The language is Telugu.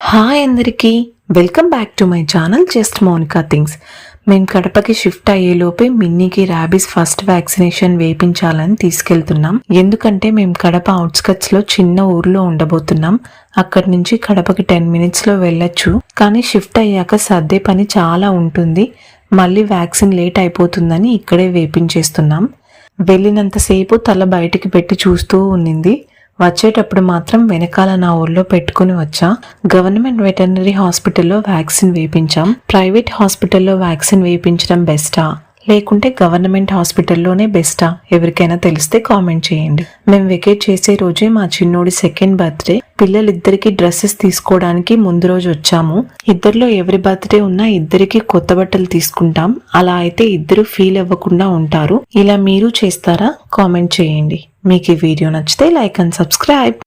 హాయ్ అందరికీ welcome back to my channel just Mounika things. మేము కడపకి షిఫ్ట్ అయ్యేలోపే మిన్నీకి ర్యాబీస్ ఫస్ట్ వ్యాక్సినేషన్ వేయించాలని తీసుకెళ్తున్నాం. ఎందుకంటే మేము కడప అవుట్స్కట్స్ లో చిన్న ఊర్లో ఉండబోతున్నాం. అక్కడి నుంచి కడపకి 10 minutes లో వెళ్ళొచ్చు. కానీ షిఫ్ట్ అయ్యాక సర్దే పని చాలా ఉంటుంది. మళ్ళీ వ్యాక్సిన్ లేట్ అయిపోతుందని ఇక్కడే వేపించేస్తున్నాం. వెళ్ళినంతసేపు తల బయటికి పెట్టి చూస్తూ ఉన్నింది. వచ్చేటప్పుడు మాత్రం వెనకాల నా ఊర్లో పెట్టుకుని వచ్చా. గవర్నమెంట్ వెటర్నరీ హాస్పిటల్లో వ్యాక్సిన్ వేయించాం. ప్రైవేట్ హాస్పిటల్లో వ్యాక్సిన్ వేయించడం బెస్టా లేకుంటే గవర్నమెంట్ హాస్పిటల్లోనే బెస్టా? ఎవరికైనా తెలిస్తే కామెంట్ చేయండి. మేము వెకేట్ చేసే రోజే మా చిన్నోడి 2nd బర్త్డే. పిల్లలిద్దరికి డ్రెస్సెస్ తీసుకోవడానికి ముందు రోజు వచ్చాము. ఇద్దరిలో ఎవరి బర్త్డే ఉన్నా ఇద్దరికి కొత్త బట్టలు తీసుకుంటాం. అలా అయితే ఇద్దరు ఫీల్ అవ్వకుండా ఉంటారు. ఇలా మీరు చేస్తారా? కామెంట్ చేయండి. మీకు ఈ వీడియో నచ్చితే లైక్ అండ్ సబ్స్క్రైబ్.